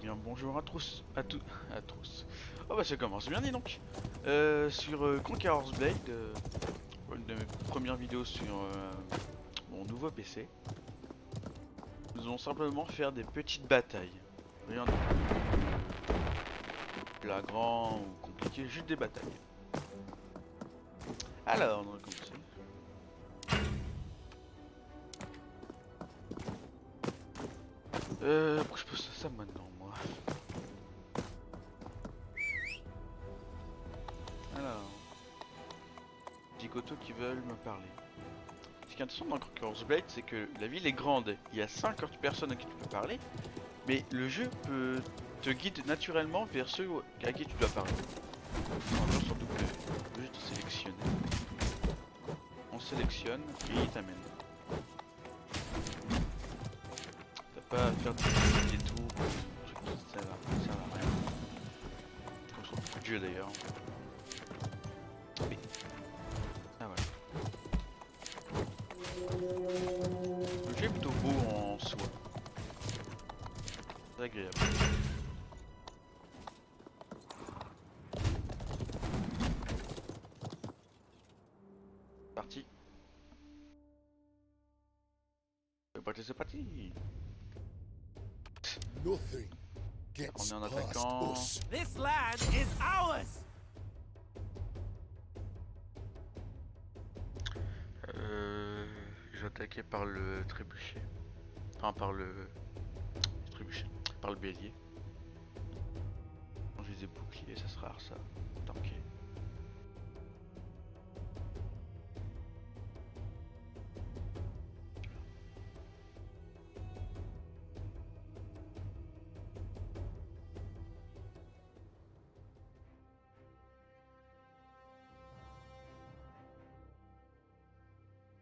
bien bonjour à tous, à tous. Oh bah ça commence bien dis donc. Sur Conqueror's Blade, une de mes premières vidéos sur mon nouveau PC. Nous allons simplement faire des petites batailles. Rien de flagrant ou compliqué, juste des batailles. Alors, on va commencer. Pourquoi je pose ça maintenant moi? Alors, petits coteaux qui veulent me parler. Ce qui est intéressant dans Conqueror's Blade, c'est que la ville est grande. Il y a 50 personnes à qui tu peux parler, mais le jeu te guide naturellement vers ceux à qui tu dois parler. En sur W, le jeu te sélectionne. On sélectionne et il t'amène. T'as pas à faire des détours, ça va rien. Comme sur beaucoup de jeux d'ailleurs. Oui. Ah voilà. Le jeu est plutôt beau en soi. C'est agréable. Parti. C'est parti. Nothing On gets est en past attaquant. us. This land is ours! Je vais attaquer par le trébuchet. Enfin par le trébuchet. Par le bélier. Quand j'ai des boucliers, ça sera rare ça. Tanké.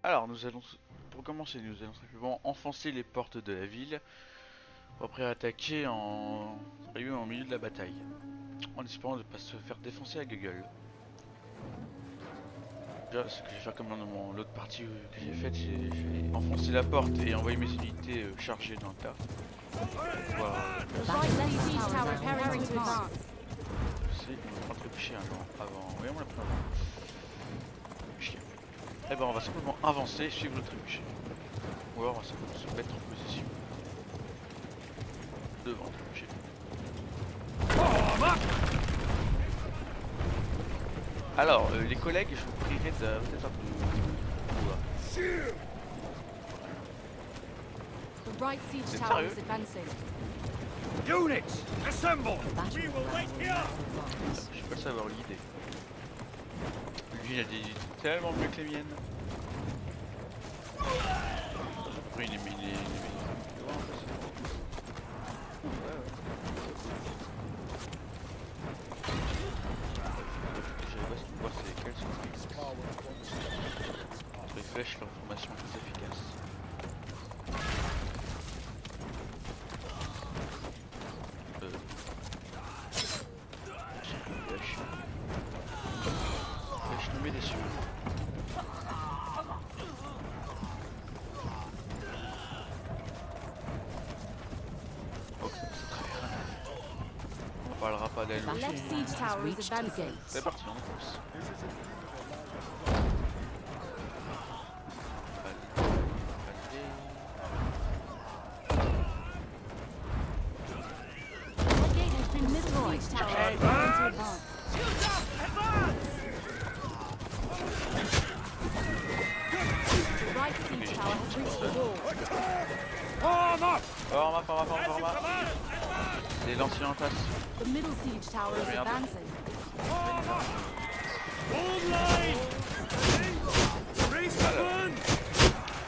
Alors nous allons, pour commencer, nous allons simplement enfoncer les portes de la ville, pour après attaquer en milieu de la bataille, en espérant de ne pas se faire défoncer à gueule. Déjà, ce que je vais faire comme dans l'autre partie que j'ai faite, j'ai enfoncé la porte et envoyé mes unités chargées dans le tas. C'est un trébuchet avant. Voyons la prendre avant. Chien. Eh ben on va simplement avancer, suivre le trébuchet. Ou alors on va simplement se mettre en position devant le trébuchet. Alors les collègues, je vous prierai de peut-être un peu The right siege C'est tower sérieux? is advancing. Units, assemble! We will wait here! je peux pas savoir l'idée. Lui il a des idées tellement mieux que les miennes. Après il est mis les voir c'est lesquels sont les Entre les flèches, leur formation est plus efficace. Flèche tombée des cieux. Oh, c'est très bien. On parlera pas d'elle The left aussi. siege tower is advancing. C'est parti, on fonce. The gate has been destroyed. Siege tower is going to advance. Shields up! Advance! The right siege tower has reached the wall. Form up! Format. C'est l'ancien en tasse. The middle siege tower is Merde. advancing. Hold line! Raise the gun!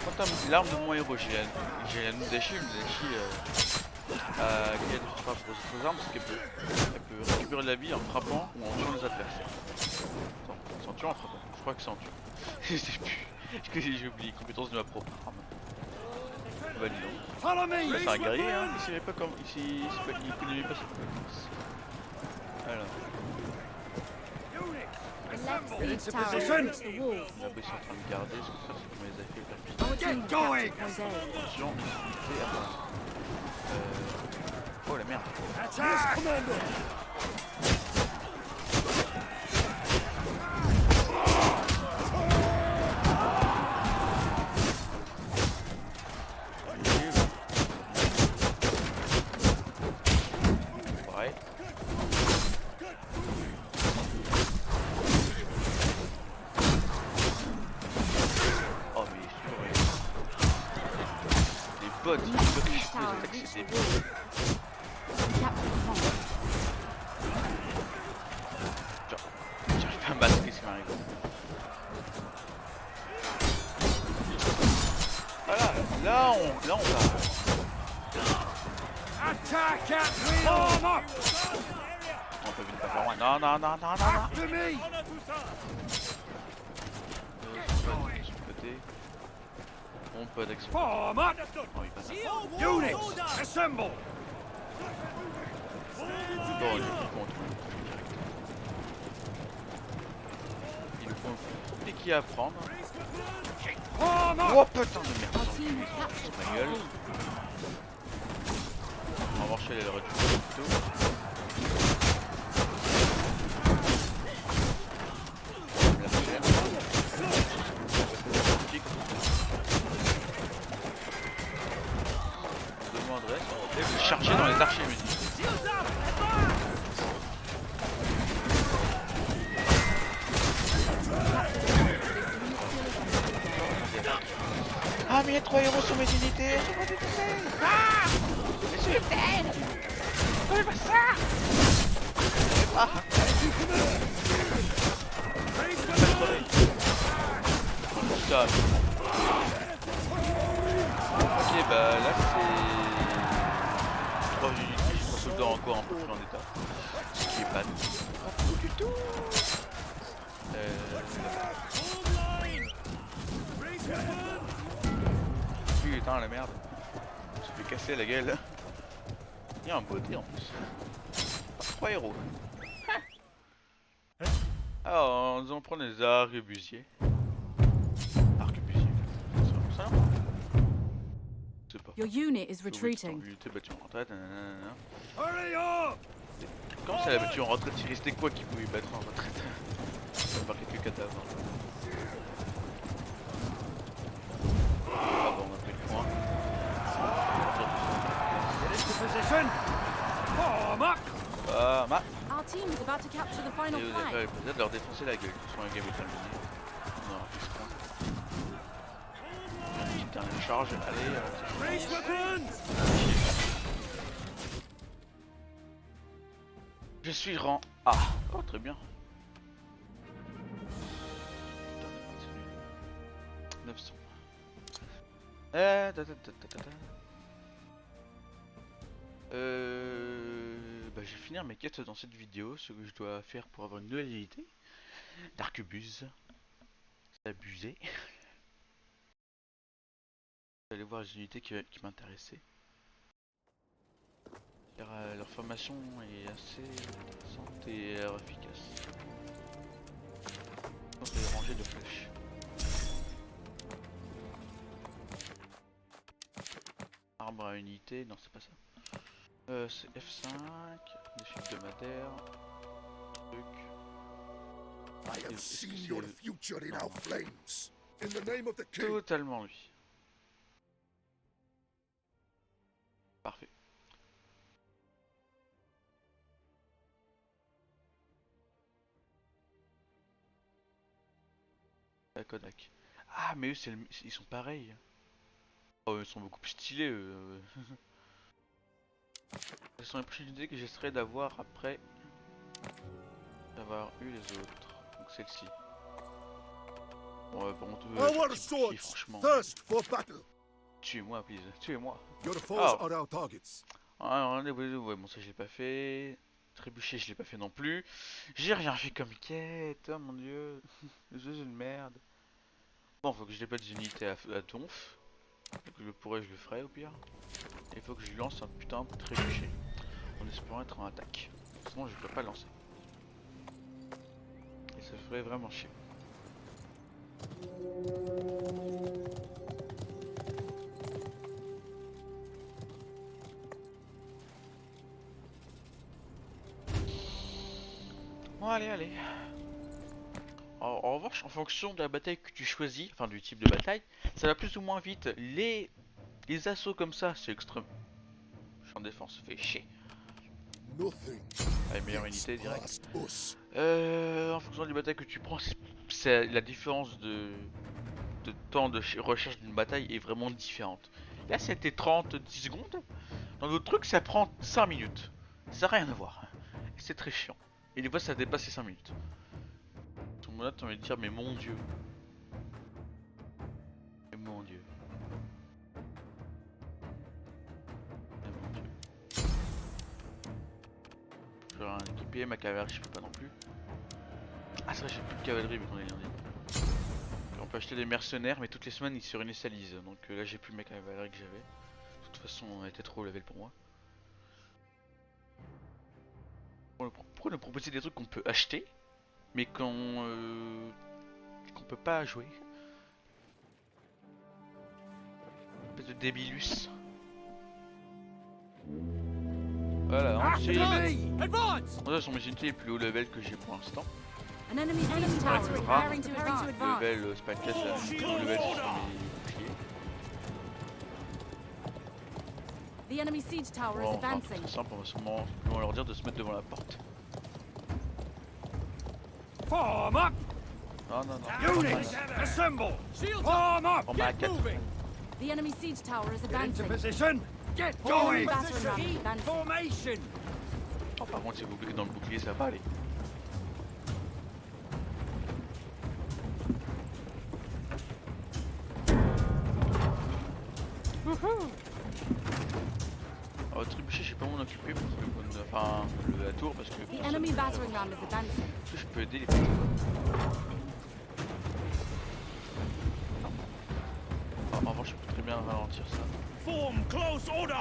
Quant à l'arme de mon héros, j'ai la Nudashi, qui aide à frappe aux autres armes, parce qu'elle peut récupérer de la vie en frappant ou en tuant les adversaires. C'est en tuant ou en frappant? Je crois que c'est en tuant. Je sais plus. J'ai oublié les compétences de ma propre arme. Bah dis donc. Follow me! C'est un guerrier, hein, il savait pas comment. Il connaissait pas ses compétences. Alors, The left siege tower has position. reached the wall. là-bas ils sont en train de garder, c'est pour ça que ça les a fait perpétuer. Our team has going. captured Point A. Attention, unité à part. Oh la merde. Ouais. Oh mais c'est les bots, ils bloquent les attaques, c'est débile. Capture the point. J'arrive pas à masquer ce qui m'arrive. Voilà, là on va. Attack at me! Arm up! On peut venir pas faire loin. Non, non, non, non, non, non. After me! Sur le côté. On peut d'action. Form up! Oh, il passe. Units, assemble! Bon, il est contre. Il le faut et qui à prendre. Form up! Oh putain de merde. Our team has captured Ma our gueule. point. On va marcher les réduire plutôt. La chaîne. On demanderait de chercher dans les archives uniques. Ah mais il y a 3 héros sur mes unités, je vais détester. Ah mais je suis dead. Fais pas ça. Ah ça. Ok bah là c'est 3 unités, 3 soldats encore un peu plus en état. Ce qui est pas du tout. Putain la merde. Je me fais casser la gueule. Il y a un beauté en plus. 3 héros. Alors, nous allons prendre les arquebusiers. Arquebusiers. C'est comme ça? Je sais pas. Your unit is retreating. Unité battue en retraite. Nanana. Hurry up! Comment ça l'a battu en retraite? Il restait quoi qui pouvait battre en retraite? Par quelques cadavres. Ah bon, on a pris le point. Get into position! Form up! Ah, ma. Our team is about to capture the final Et vous avez flag. pas peut-être leur défoncer la gueule. Soit un game est terminé. On aura fait ce point. Une petite dernière charge. Allez, Raise weapons! je suis rang A. Oh, très bien. 900. Bah, je vais finir mes quêtes dans cette vidéo, ce que je dois faire pour avoir une nouvelle unité d'arquebuse. C'est abusé. Vous allez voir les unités qui m'intéressaient. Leur formation est assez intéressante et efficace. On peut les ranger de flèches. Arbre à unité, non c'est pas ça. C'est F5, défi hebdomadaire, truc. I have seen your future in our flames. In the name of the king. Totalement lui. Parfait. La Kodak. Ah mais eux ils sont pareils. Oh ils sont beaucoup plus stylés eux. Ce sont les prochaines idées que j'essaierai d'avoir après d'avoir eu les autres. Donc celle-ci. Bon par contre Our chier, swords franchement. thirst for battle. Tuez-moi please, tuez-moi. Your foes Oh. are our targets. Ah ouais, bon ça je l'ai pas fait. Trébucher je l'ai pas fait non plus. J'ai rien fait comme quête, oh mon dieu. Le jeu c'est une merde. Bon faut que je déploie des unités à donf. Donc je le pourrais, je le ferai au pire. Et il faut que je lance un putain de trébuchet. En espérant être en attaque. Sinon je peux pas lancer. Et ça ferait vraiment chier. allez, allez. En revanche, en fonction de la bataille que tu choisis, enfin du type de bataille, ça va plus ou moins vite. Les assauts comme ça, c'est extrême. Je suis en défense, ça fait chier. Nothing Allez, meilleure gets unité direct. past us. En fonction des batailles que tu prends, c'est la différence de temps de recherche d'une bataille est vraiment différente. Là, c'était 30-10 secondes. Dans d'autres trucs, ça prend 5 minutes. Ça n'a rien à voir. C'est très chiant. Et des fois, ça dépasse les 5 minutes. À ce moment-là, tu as envie de dire, mais mon dieu. Mais mon dieu. Mais mon dieu. Je vais un équipier, ma cavalerie, je peux pas non plus. Ah, c'est vrai, j'ai plus de cavalerie vu qu'on est lundi. On peut acheter des mercenaires, mais toutes les semaines ils se réinitialisent. Donc là, j'ai plus mes cavaleries que j'avais. De toute façon, on était trop level pour moi. Pourquoi nous proposer des trucs qu'on peut acheter, mais qu'on peut pas jouer? Une espèce de débilus. Voilà, ensuite. Artillery! Advance! De toute façon, mes unités les plus haut level que j'ai pour l'instant. An enemy siege tower is preparing to advance. Level Spacecast, là, je suis au level sur mes boucliers. The enemy siege tower Bon, is enfin, advancing. c'est simple, on va leur dire de se mettre devant la porte. Form up! Non, non, non. Units, assemble! Form up! On a 4. The enemy siege tower is Get into advancing. position! Get Enemy going! battering ram is advancing. Formation! Oh, par contre, si vous bloquez dans le bouclier, ça va pas aller. Oh, trébucher, je sais pas où m'en occuper pour enfin, la tour parce que. The enemy battering ram is advancing. Est-ce que je peux aider les petits? En revanche, je peux très bien ralentir ça. Form close order!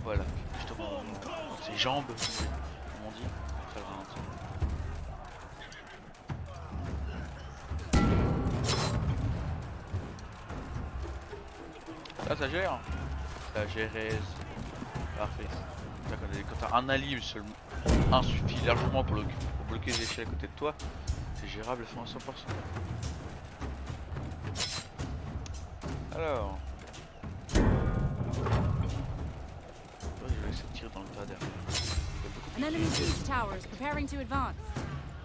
Voilà, justement, ses jambes, comme on dit, ça le ralentit. Là, ça gère. La GRS. Parfait. Là, quand t'as un allié seulement, un suffit largement pour bloquer les échelles à côté de toi. C'est gérable à 100%. Alors. Je vais essayer de tirer dans le tas derrière. An enemy siege tower is preparing to advance.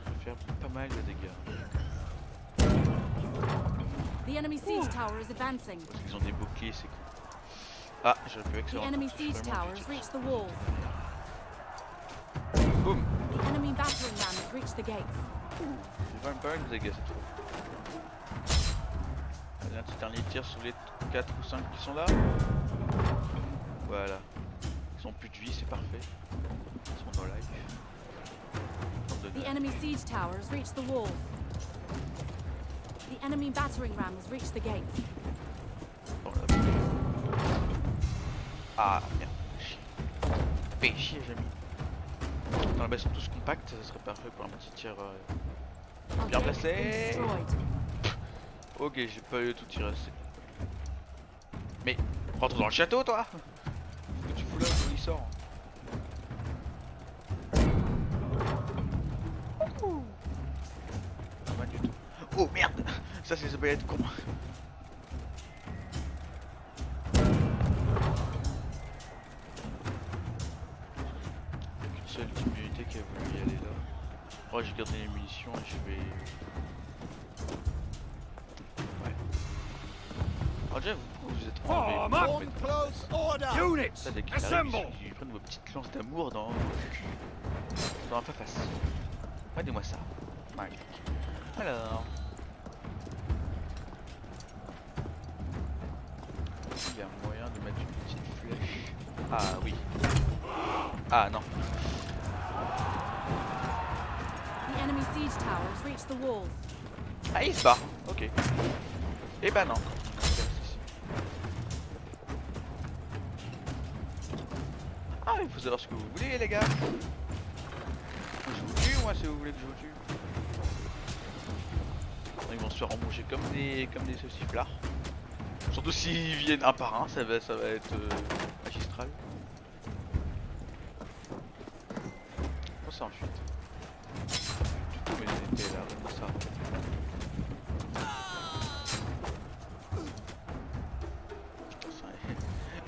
Je vais faire pas mal de dégâts. The enemy siege tower is advancing. Parce qu'ils ont des boucliers, c'est cool. Ah, j'aurais pu The excellent. enemy siege tower has reached the walls. Boum. The enemy battering ram has reached the gates. J'ai quand même pas mal de dégâts cette fois. Allez, un petit dernier tir sur les 4 ou 5 qui sont là. Voilà. Ils ont plus de vie, c'est parfait. Ils sont dans life. The enemy siege tower has reached the walls. The enemy battering ram has reached the gates. Bon, là. Ah merde, chier. Fais chier, j'ai mis. Dans la base, ils sont tous compacts, ça serait parfait pour un petit tir bien Objective placé. destroyed. Ok, j'ai pas eu tout tiré assez. Mais rentre dans le château, toi. Qu'est-ce que tu fous là? D'où il sort? Pas mal du tout. Oh merde! Ça, c'est ce balai de con. Une seule type d'unité qui a voulu y aller là. Oh, j'ai gardé les munitions et je vais. Ouais. Alors déjà, vous êtes Form up! Close order! Units, ça dès qu'ils assemble! arrivent, ils prennent vos petites lances d'amour dans la face. Regardez-moi ça. Magnifique. Alors. Il y a moyen de mettre une petite flèche. Ah oui. Ah non. The enemy siege tower has reached the walls. Ah il se bat. Ok. Et bah non. Ah il faut savoir ce que vous voulez les gars. Je vous tue moi si vous voulez que je vous tue. Ils vont se faire embaucher comme des sauciflards. Surtout s'ils viennent un par un, ça va être magistral. ça en fuite. Du tout, mais ils étaient là, comme ça.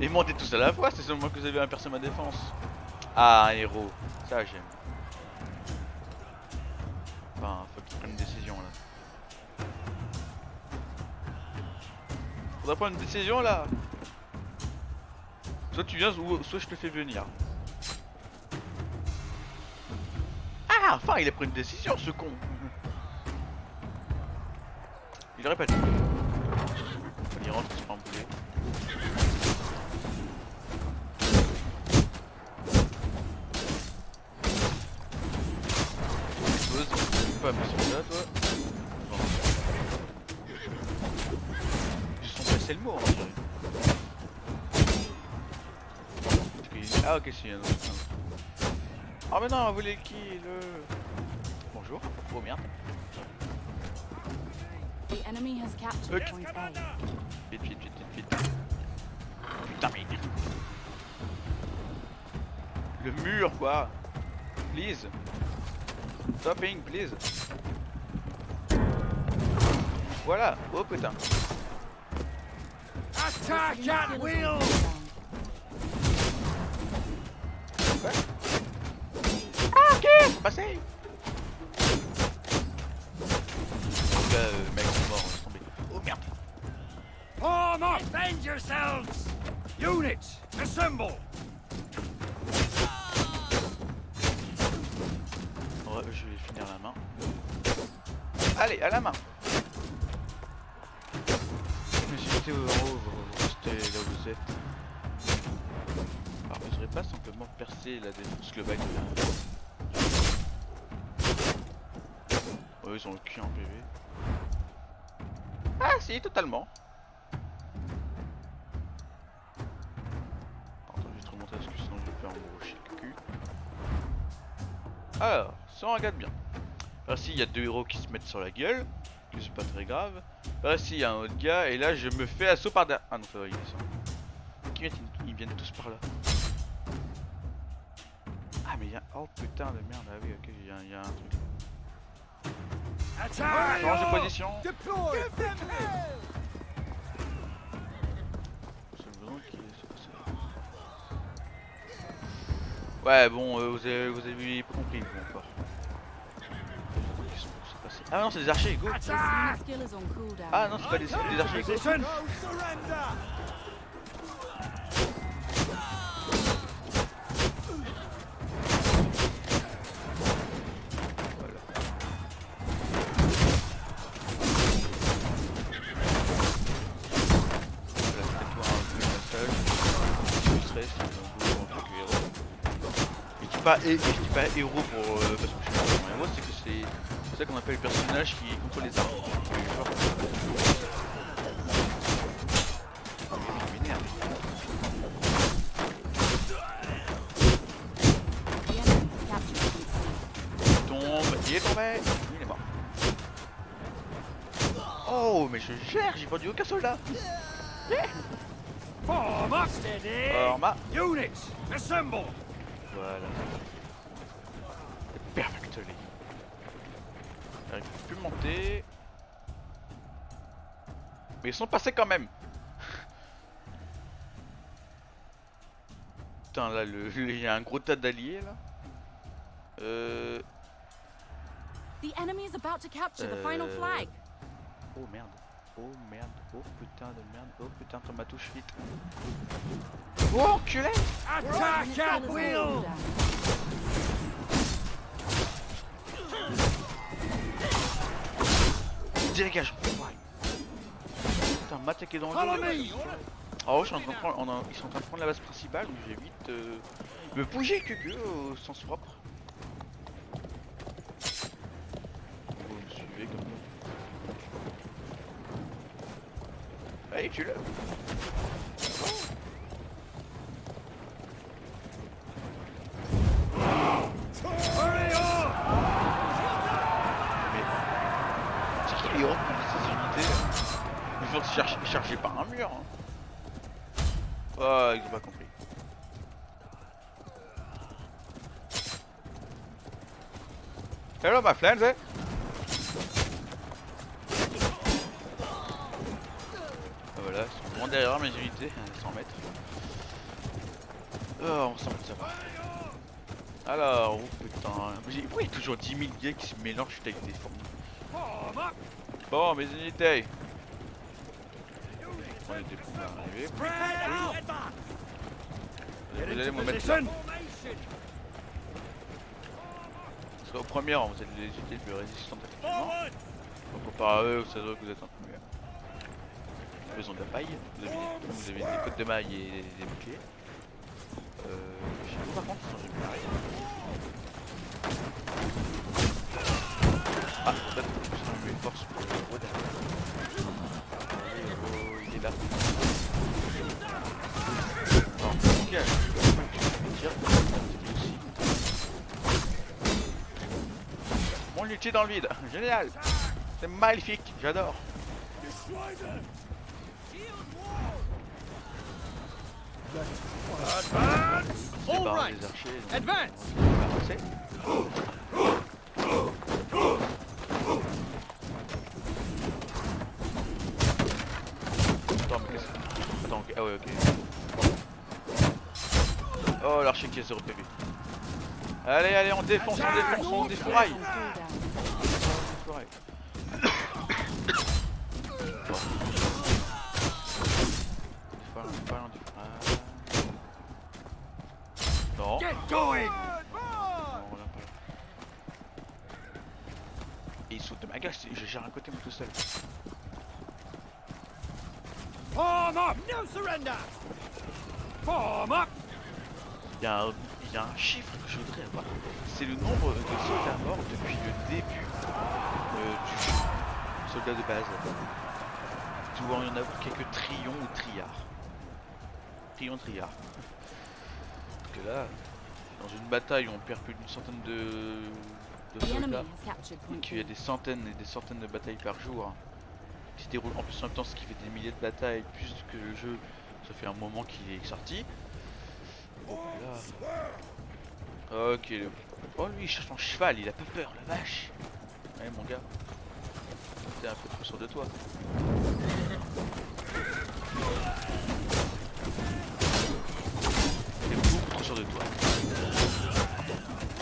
Et montez tous à la fois, c'est seulement que vous avez un perso à ma défense. Ah, un héros, ça j'aime. Enfin, faut qu'il prenne une décision là. Faudra prendre une décision là. Soit tu viens, soit je te fais venir. Ah, enfin, il a pris une décision, ce con. Il aurait pas dû. On y rentre, il se prend un boulet. Pas mais sur là, toi. Ils se sont passés le mot, on dirait. Ah, ok, si, il y en a un autre. Ah, mais non, vous voulez qui le. Bonjour. Oh merde. The enemy has captured point A. Vite, vite, vite, vite, vite. Putain, mais. Le mur, quoi. Please. Stopping, please. Voilà. Oh putain. Attack at will! Quoi? Ah, ok, c'est passé. Donc là, mec, ils sont morts, laisse tomber. Oh merde. Form up! Defend yourselves! Units, assemble! Ouais, je vais finir la main. Allez, à la main. Mais si j'étais en haut, vous restez là où vous êtes. Alors, je voudrais pas simplement percer la défense globale de la... Ouais, ils ont le cul en PV. Ah si, totalement. Attends, je vais te remonter parce que sinon je vais faire un gros chic cul. Alors, ça on regarde bien. Ici il y a deux héros qui se mettent sur la gueule, que c'est pas très grave. Ici il y a un autre gars et là je me fais assaut par derrière. Ah non, ça va, il descend. Ils viennent tous par là. Ah mais il y a... Oh putain de merde, ah oui ok, il y a un truc. Attack! Change de position. Deploy! C'est besoin qu'il se passe. Ouais bon, vous avez pas compris vous encore. Ah non, c'est des archers, go. This unit skill is on cooldown. Ah non, c'est pas des archers, go. Position! Et je dis pas héros pour parce que je suis pas un héros, c'est que c'est ça qu'on appelle le personnage qui contrôle les armes. Oh mais il m'énerve. The enemy has captured point C. Il tombe, il est tombé, il est mort. Oh mais je gère, j'ai vendu aucun soldat. Form up! Steady! Format. Units, assemble! Voilà. Perfectly. J'arrive plus à monter. Mais ils sont passés quand même. Putain là, il y a un gros tas d'alliés là. The enemy is about to capture the final flag. Oh merde. Oh merde. Oh putain de merde. Oh putain, comme ma touche vite. Oh enculé. Attack Unit at skill is on will! cooldown. Dégage. Putain, m'attaquer dans Follow le me! dos. Oh, je suis en train de prendre, ils sont en train de prendre la base principale, donc j'ai vite me bouger que au sens propre. Vous me suivez comme ça. Allez, tu le. Hurry up! Mais c'est qui les héros qui ont ces unités? Ils vont se charger par un mur. Hein. Oh, ils ont pas compris. Hello my friends, eh? Voilà, ils sont vraiment derrière mes unités, à 100 mètres. Oh, on s'en met ça va. Alors, oh putain, pourquoi il y a toujours 10 000 gars qui se mélangent avec des formes? Bon, mes unités. On est des poules à arriver. Vous allez me mettre là. Parce qu'au premier rang, vous êtes les unités les plus résistantes actuellement. Donc comparé à eux, ça se voit que vous êtes un peu mieux. Ils ont de la paille, vous avez des côtes de maille et des boucliers. Je sais pas par contre, j'ai plus rien. Ah, peut-être que je vais une force pour le gros derrière. Oh, il est là. Non, ok, je tire. Aussi. Mon luthier dans le vide, génial. C'est magnifique, j'adore. All Par right. les archers, donc Advance. on va avancer. Attends, mais qu'est-ce que... Attends, ok. Ah ouais, ok. Oh, l'archer qui a 0 PV. Allez, allez, on défonce, on défouraille. Défouraille. Non. Get going. Non, on l'a pas. Et il saute de ma gueule, je gère un côté moi tout seul. Form up. No surrender. Form up. Il y a un chiffre que je voudrais avoir. C'est le nombre de soldats morts depuis le début du jeu. Soldats de base. Tu dois y en avoir quelques trions ou triards. Triards. Parce que là, dans une bataille où on perd plus d'une centaine de The enemy soldats, has captured et point qu'il y a B. des centaines et des centaines de batailles par jour, hein, qui se déroulent en plus en même temps, ce qui fait des milliers de batailles, plus que le jeu, ça fait un moment qu'il est sorti. Oh là. Ok. Oh lui il cherche son cheval, il a pas peur, la vache. Ouais mon gars. T'es un peu trop sûr de toi. T'es beaucoup trop sûr de toi.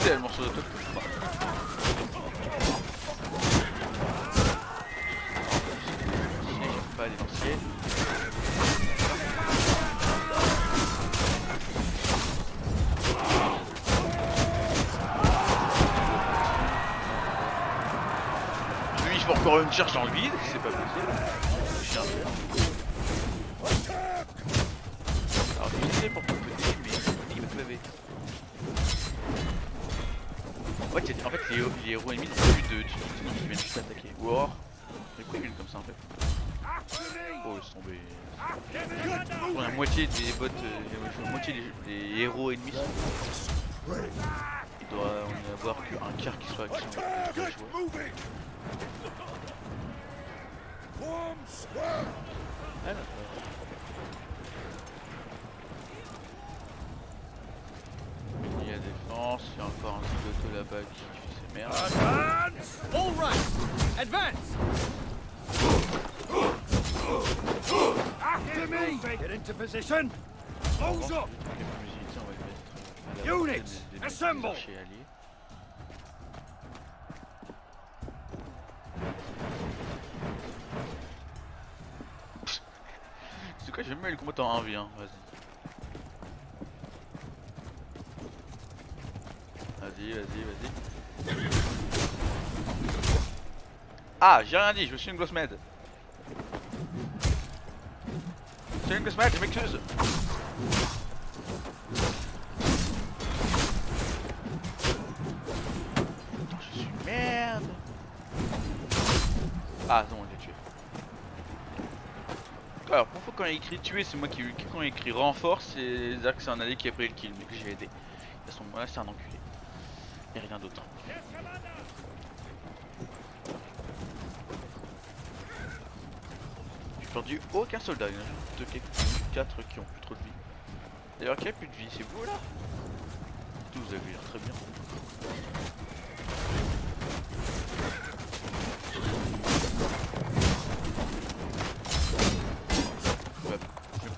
Tellement sûr de toi que je peux pas. J'aime pas les lanciers. Lui il fait encore une charge dans le vide, c'est pas possible. Alors je sais pour couper, mais il va te laver. En fait les héros ennemis n'ont plus d'utilité, donc ils viennent juste attaquer. Wow. Mais pourquoi ils viennent comme ça en fait? Oh laisse tomber. Pour la moitié des bots, la moitié des héros ennemis sont... Il doit en avoir qu'un quart qui soit actif dans le joueur. Ah, il y a défense, il y a encore un zigoto là-bas qui fait ses merdes. Advance. All right. Advance. After me. Get into position. Close up. Units, assemble. C'est quoi, j'aime bien le combat en 1v1, vas-y. Vas-y. Ah, j'ai rien dit, je suis une grosse med. C'est une grosse med, je m'excuse. Attends, je suis merde. Ah non, on l'a tué. Alors, pour fois quand il y a écrit tuer, c'est moi qui quand il y a écrit renfort, c'est-à-dire que c'est un allié qui a pris le kill, mais que j'ai aidé. À ce moment-là, c'est un enculé. Et rien d'autre. J'ai perdu aucun soldat, il y en a juste 4 qui ont plus trop de vie. D'ailleurs, qui a plus de vie? C'est vous là? Tout vous avez l'air très bien.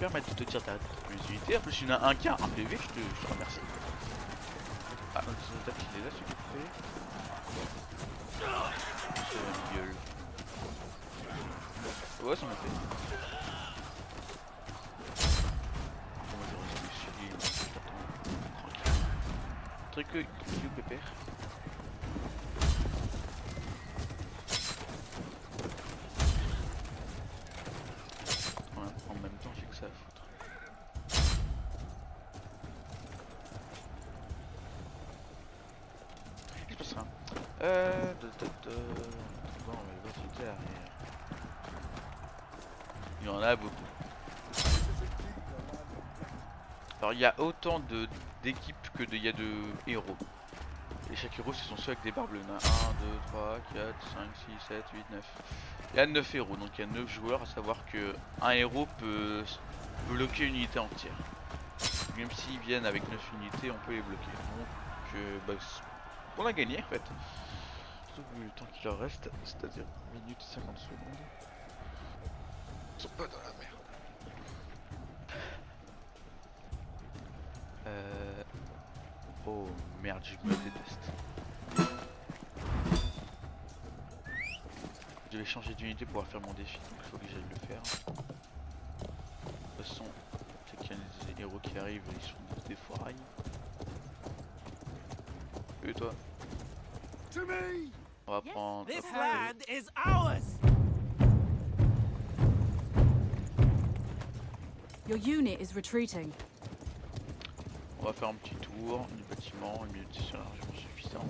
permettre de te dire d'arrêter mes unités. En plus, il y en a un qui a un PV, je te remercie. Ah, donc c'est attaque, il est là, celui qui fait. C'est une gueule. Ouais, ça m'a fait. Bon, moi, je reste ici, j'attends tranquille. Truc que pépère. En même temps, j'ai que ça à foutre. Il se passe rien. On va le voir tout derrière. Il y en a beaucoup. Alors il y a autant d'équipes que il y a de héros. Et chaque héros c'est son seul avec des barbes. Il y en a 1, 2, 3, 4, 5, 6, 7, 8, 9. Il y a 9 héros, donc il y a 9 joueurs, à savoir que un héros peut bloquer une unité entière. Même s'ils viennent avec 9 unités, on peut les bloquer. Donc bah, on a gagné en fait. Surtout vu le temps qu'il leur reste, c'est-à-dire 1 minute et 50 secondes. Ils sont pas dans la merde. Oh merde, je me déteste. Je devais changer d'unité pour pouvoir faire mon défi, donc il faut que j'aille le faire. De toute façon, c'est qu'il y a des héros qui arrivent et ils sont des foirailles. Et toi? On va prendre... This land is ours. Your unit is retreating. On va faire un petit tour du bâtiment, 1 minute c'est largement suffisant.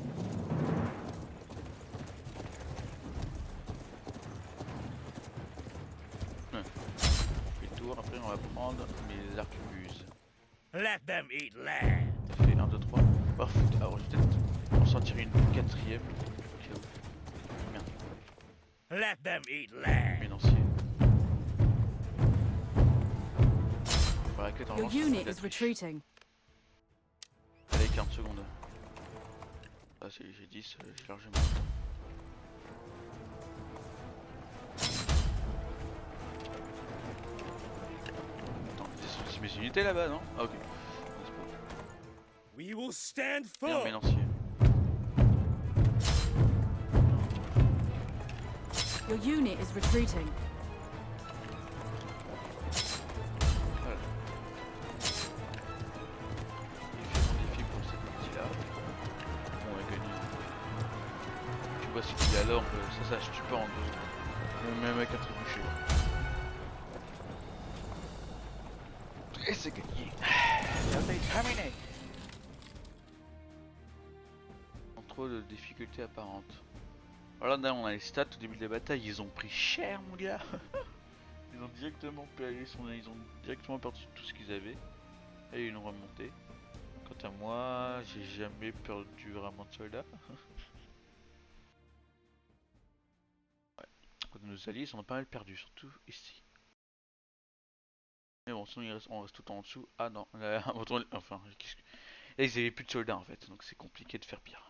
On fait le tour, après on va prendre mes arquebuses. Let them eat land. Ça fait 1, 2, 3. Par foot, alors je vais peut-être en sortir une 4ème. Merde, Let them eat land. ménancier. Faudrait que Your normalement, unit je fasse is la triche. retreating. Allez, 40 secondes. Ah, j'ai 10, j'ai largement. Attends, c'est mes unités là-bas, non? Ah, ok. We will stand Bien, firm. ménancier. Your unit is retreating. Voilà. J'ai fait mon défi pour cette partie-là. Bon, on a gagné. Tu vois ce qu'il y a là, ça se tue pas en deux. Même avec un trébuchet. Et c'est gagné. C'est terminé. Sans trop de difficultés apparentes. Voilà, là on a les stats au début de la bataille, ils ont pris cher mon gars. Ils ont directement perdu tout ce qu'ils avaient. Et ils l'ont remonté. Quant à moi, j'ai jamais perdu vraiment de soldats. Ouais. Quant à nos alliés, ils en ont pas mal perdu, surtout ici. Mais bon, sinon on reste tout en dessous. Ah non, là, enfin, là ils avaient plus de soldats en fait, donc c'est compliqué de faire pire.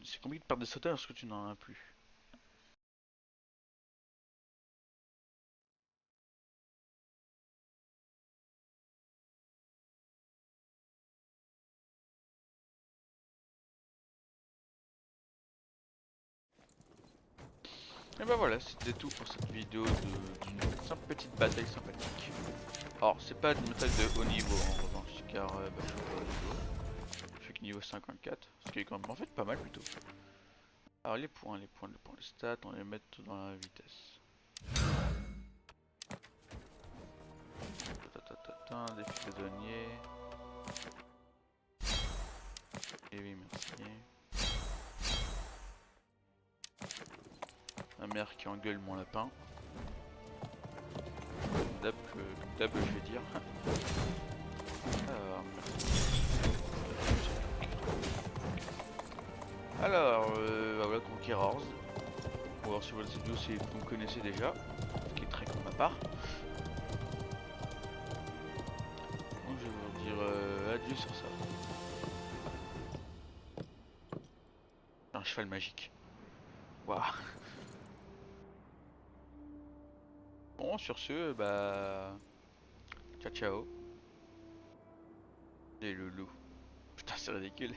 C'est compliqué de perdre des soldats lorsque tu n'en as plus. Et bah voilà, c'était tout pour cette vidéo d'une simple petite bataille sympathique. Alors, c'est pas une bataille de haut niveau en revanche, car bah, je suis pas au niveau. Je suis que niveau 54, ce qui est quand même en fait pas mal plutôt. Alors, les points, les stats, on va les mettre dans la vitesse. Défi de douanier. Et oui, merci. Ma mère qui engueule mon lapin. Comme d'hab, je vais dire. Alors, merci. Alors, voilà, Conquerors. On va voir si cette vidéo si vous me connaissez déjà, ce qui est très con de ma part. Donc je vais vous dire adieu sur ça. Un cheval magique. Waouh. sur ce, bah... Ciao ciao. Et le loup. Putain, c'est ridicule.